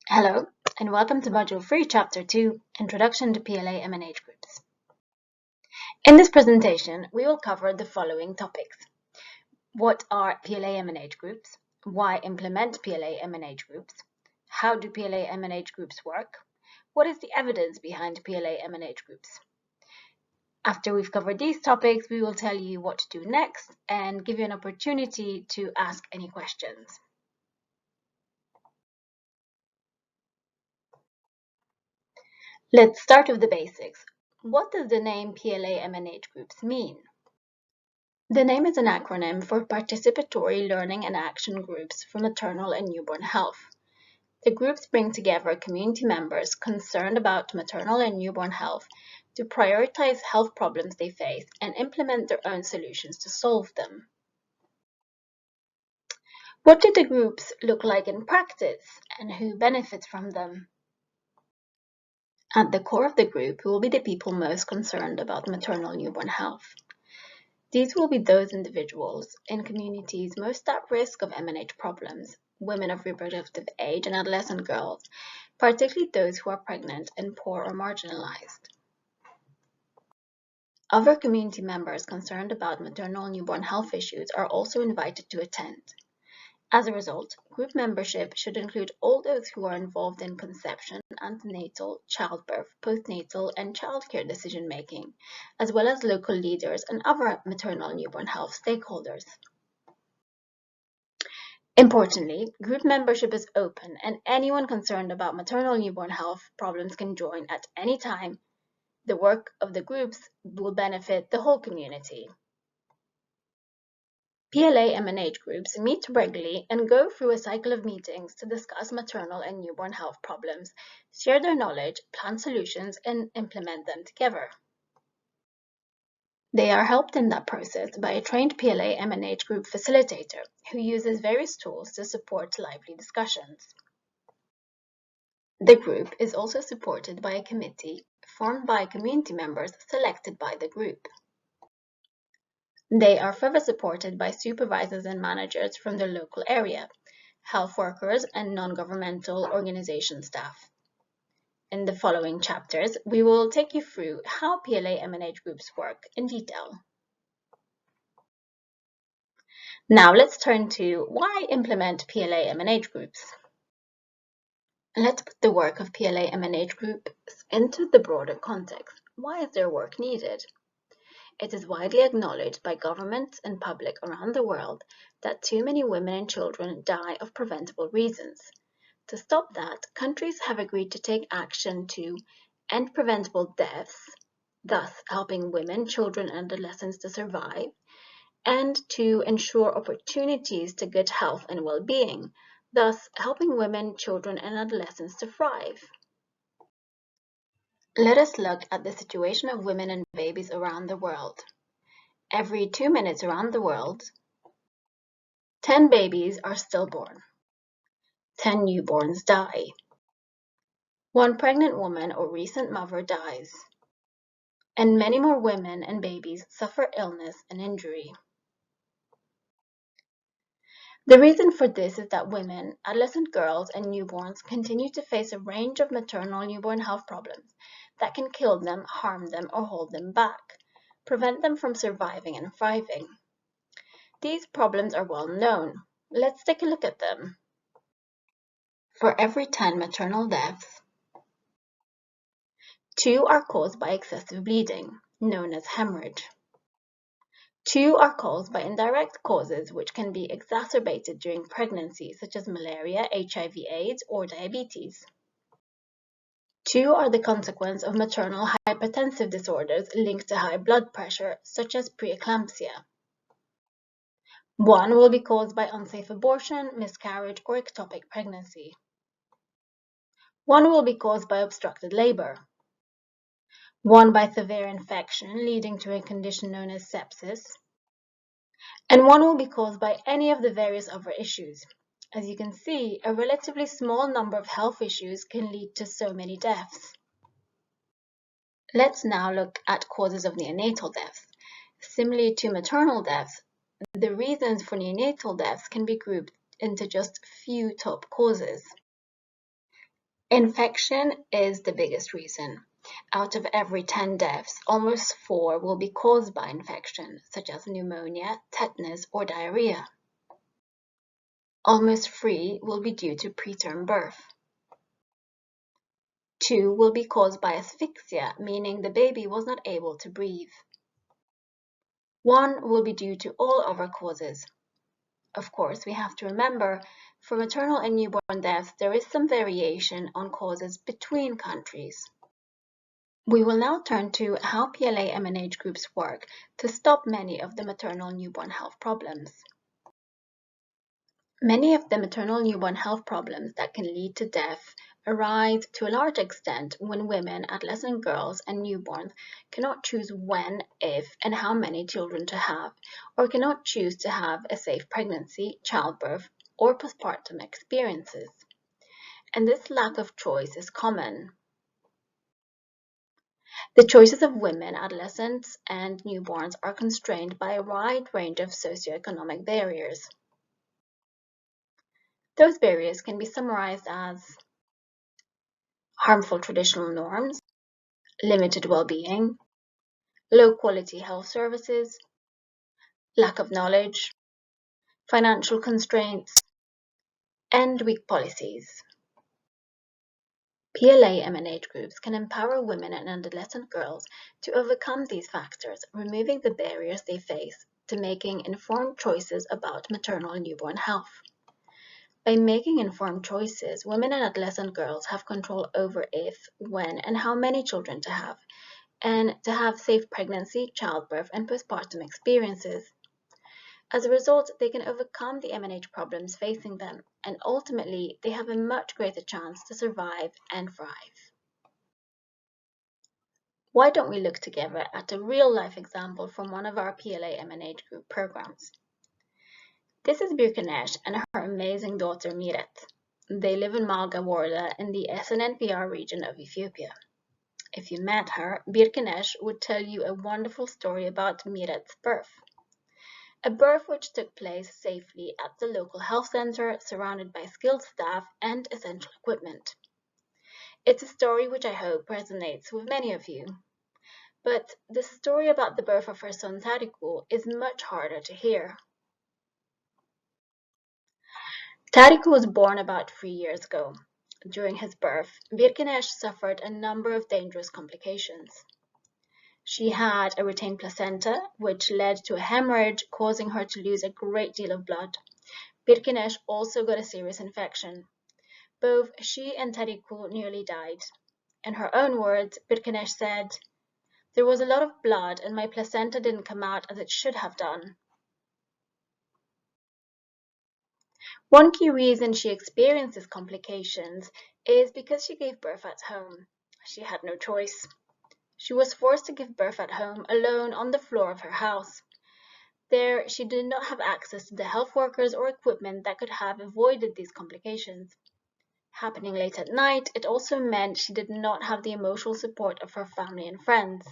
Hello, and welcome to Module 3, Chapter 2, Introduction to PLA-MNH Groups. In this presentation, we will cover the following topics. What are PLA-MNH groups? Why implement PLA-MNH groups? How do PLA-MNH groups work? What is the evidence behind PLA-MNH groups? After we've covered these topics, we will tell you what to do next and give you an opportunity to ask any questions. Let's start with the basics. What does the name PLA-MNH groups mean? The name is an acronym for Participatory Learning and Action Groups for Maternal and Newborn Health. The groups bring together community members concerned about maternal and newborn health to prioritize health problems they face and implement their own solutions to solve them. What do the groups look like in practice, and who benefits from them? At the core of the group will be the people most concerned about maternal and newborn health. These will be those individuals in communities most at risk of MNH problems, women of reproductive age and adolescent girls, particularly those who are pregnant and poor or marginalized. Other community members concerned about maternal and newborn health issues are also invited to attend. As a result, group membership should include all those who are involved in conception, antenatal, childbirth, postnatal, and childcare decision-making, as well as local leaders and other maternal and newborn health stakeholders. Importantly, group membership is open and anyone concerned about maternal and newborn health problems can join at any time. The work of the groups will benefit the whole community. PLA-MNH groups meet regularly and go through a cycle of meetings to discuss maternal and newborn health problems, share their knowledge, plan solutions, and implement them together. They are helped in that process by a trained PLA-MNH group facilitator who uses various tools to support lively discussions. The group is also supported by a committee formed by community members selected by the group. They are further supported by supervisors and managers from the local area, health workers, and non-governmental organization staff. In the following chapters, we will take you through how PLA-MNH groups work in detail. Now let's turn to why implement PLA-MNH groups. Let's put the work of PLA-MNH groups into the broader context. Why is their work needed? It is widely acknowledged by governments and public around the world that too many women and children die of preventable reasons. To stop that, countries have agreed to take action to end preventable deaths, thus helping women, children, and adolescents to survive, and to ensure opportunities to good health and well-being, thus helping women, children, and adolescents to thrive. Let us look at the situation of women and babies around the world. Every 2 minutes around the world, 10 babies are stillborn. 10 newborns die. 1 pregnant woman or recent mother dies. And many more women and babies suffer illness and injury. The reason for this is that women, adolescent girls, and newborns continue to face a range of maternal and newborn health problems that can kill them, harm them, or hold them back, prevent them from surviving and thriving. These problems are well known. Let's take a look at them. For every 10 maternal deaths, 2 are caused by excessive bleeding, known as hemorrhage. 2 are caused by indirect causes which can be exacerbated during pregnancy, such as malaria, HIV/AIDS, or diabetes. 2 are the consequence of maternal hypertensive disorders linked to high blood pressure, such as preeclampsia. 1 will be caused by unsafe abortion, miscarriage, or ectopic pregnancy. 1 will be caused by obstructed labor. 1 by severe infection leading to a condition known as sepsis. And 1 will be caused by any of the various other issues. As you can see, a relatively small number of health issues can lead to so many deaths. Let's now look at causes of neonatal deaths. Similarly to maternal deaths, the reasons for neonatal deaths can be grouped into just a few top causes. Infection is the biggest reason. Out of every 10 deaths, almost 4 will be caused by infection, such as pneumonia, tetanus, or diarrhea. Almost 3 will be due to preterm birth. 2 will be caused by asphyxia, meaning the baby was not able to breathe. 1 will be due to all other causes. Of course, we have to remember, for maternal and newborn deaths, there is some variation on causes between countries. We will now turn to how PLA-MNH groups work to stop many of the maternal newborn health problems. Many of the maternal newborn health problems that can lead to death arise to a large extent when women, adolescent girls, and newborns cannot choose when, if, and how many children to have, or cannot choose to have a safe pregnancy, childbirth, or postpartum experiences. And this lack of choice is common. The choices of women, adolescents, and newborns are constrained by a wide range of socioeconomic barriers. Those barriers can be summarized as harmful traditional norms, limited well-being, low-quality health services, lack of knowledge, financial constraints, and weak policies. PLA-MNH groups can empower women and adolescent girls to overcome these factors, removing the barriers they face to making informed choices about maternal and newborn health. By making informed choices, women and adolescent girls have control over if, when, and how many children to have, and to have safe pregnancy, childbirth, and postpartum experiences. As a result, they can overcome the MNH problems facing them, and ultimately, they have a much greater chance to survive and thrive. Why don't we look together at a real-life example from one of our PLA-MNH group programs? This is Birkanesh and her amazing daughter Miret. They live in Malga Warda in the SNNPR region of Ethiopia. If you met her, Birkanesh would tell you a wonderful story about Miret's birth. A birth which took place safely at the local health center, surrounded by skilled staff and essential equipment. It's a story which I hope resonates with many of you. But the story about the birth of her son Tariku is much harder to hear. Tariku was born about 3 years ago. During his birth, Birkanesh suffered a number of dangerous complications. She had a retained placenta, which led to a hemorrhage, causing her to lose a great deal of blood. Birkanesh also got a serious infection. Both she and Tariku nearly died. In her own words, Birkanesh said, "There was a lot of blood and my placenta didn't come out as it should have done." One key reason she experienced these complications is because she gave birth at home. She had no choice. She was forced to give birth at home alone on the floor of her house. There, she did not have access to the health workers or equipment that could have avoided these complications. Happening late at night, it also meant she did not have the emotional support of her family and friends.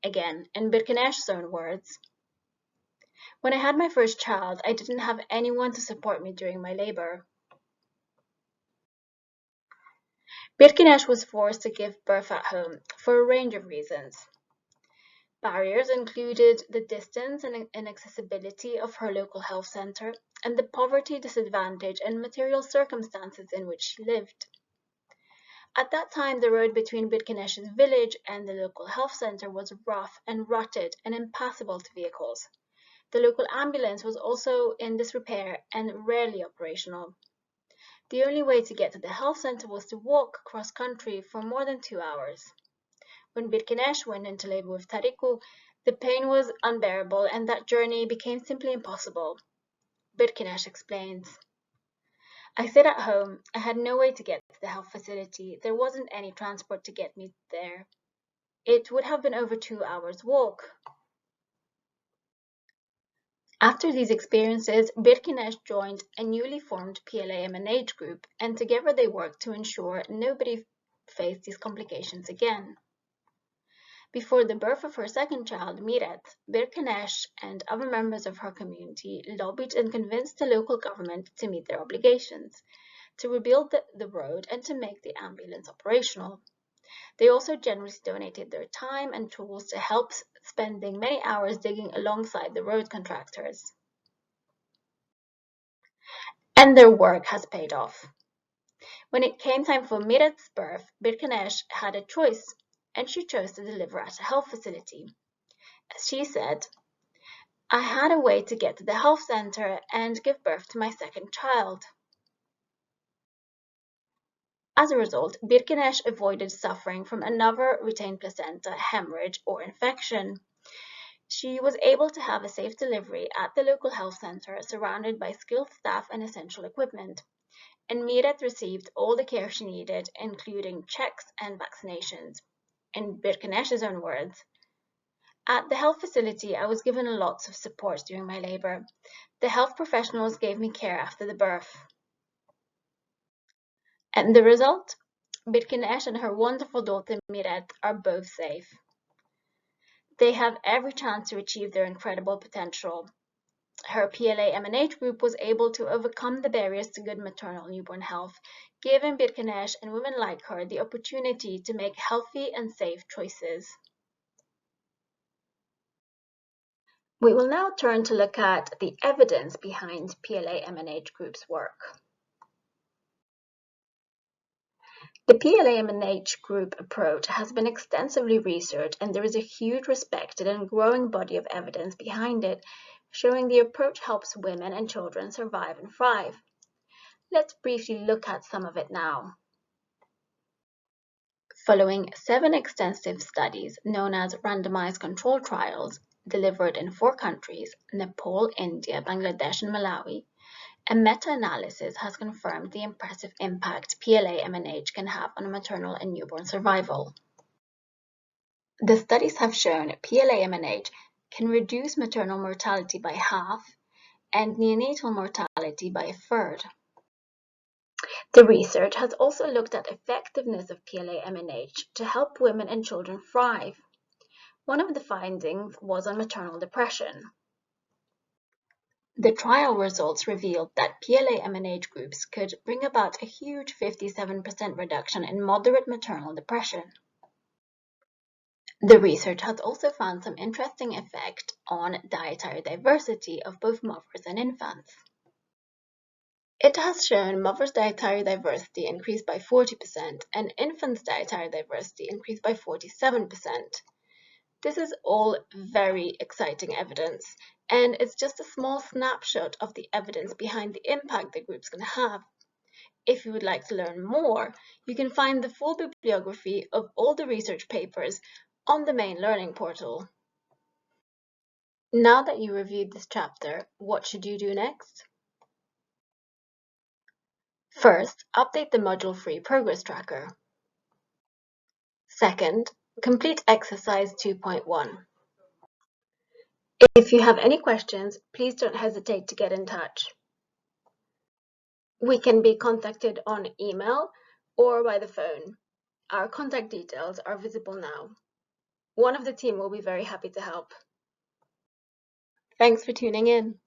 Again, in Birkanesh's own words, "When I had my first child, I didn't have anyone to support me during my labor." Birkanesh was forced to give birth at home for a range of reasons. Barriers included the distance and inaccessibility of her local health center and the poverty, disadvantage, and material circumstances in which she lived. At that time, the road between Birkanesh's village and the local health center was rough and rutted and impassable to vehicles. The local ambulance was also in disrepair and rarely operational. The only way to get to the health center was to walk cross country for more than 2 hours. When Birkanesh went into labor with Tariku, the pain was unbearable and that journey became simply impossible. Birkanesh explains, "I stayed at home. I had no way to get to the health facility. There wasn't any transport to get me there. It would have been over 2 hours walk." After these experiences, Birkanesh joined a newly formed PLA-MNH group, and together they worked to ensure nobody faced these complications again. Before the birth of her second child, Miret, Birkanesh and other members of her community lobbied and convinced the local government to meet their obligations. to rebuild the road and to make the ambulance operational. They also generously donated their time and tools to help, spending many hours digging alongside the road contractors. And their work has paid off. When it came time for Mirat's birth, Birkanesh had a choice, and she chose to deliver at a health facility. As she said, I had a way to get to the health center and give birth to my second child. As a result, Birkanesh avoided suffering from another retained placenta, hemorrhage, or infection. She was able to have a safe delivery at the local health center, surrounded by skilled staff and essential equipment. And Mirat received all the care she needed, including checks and vaccinations. In Birkanesh's own words, at the health facility, I was given lots of support during my labor. The health professionals gave me care after the birth. And the result? Birkanesh and her wonderful daughter Mirat are both safe. They have every chance to achieve their incredible potential. Her PLA-MNH group was able to overcome the barriers to good maternal newborn health, giving Birkanesh and women like her the opportunity to make healthy and safe choices. We will now turn to look at the evidence behind PLA-MNH group's work. The PLA-MNH group approach has been extensively researched, and there is a huge respected and growing body of evidence behind it, showing the approach helps women and children survive and thrive. Let's briefly look at some of it now. Following 7 extensive studies known as randomized control trials delivered in 4 countries, Nepal, India, Bangladesh, and Malawi, a meta-analysis has confirmed the impressive impact PLA-MNH can have on maternal and newborn survival. The studies have shown PLA-MNH can reduce maternal mortality by half and neonatal mortality by a third. The research has also looked at effectiveness of PLA-MNH to help women and children thrive. One of the findings was on maternal depression. The trial results revealed that PLA-MNH groups could bring about a huge 57% reduction in moderate maternal depression. The research has also found some interesting effect on dietary diversity of both mothers and infants. It has shown mothers' dietary diversity increased by 40% and infants' dietary diversity increased by 47%. This is all very exciting evidence, and it's just a small snapshot of the evidence behind the impact the group's going to have. If you would like to learn more, you can find the full bibliography of all the research papers on the main learning portal. Now that you reviewed this chapter, what should you do next? First, update the Module 3 Progress Tracker. Second, complete exercise 2.1. If you have any questions, please don't hesitate to get in touch. We can be contacted on email or by the phone. Our contact details are visible now. One of the team will be very happy to help. Thanks for tuning in.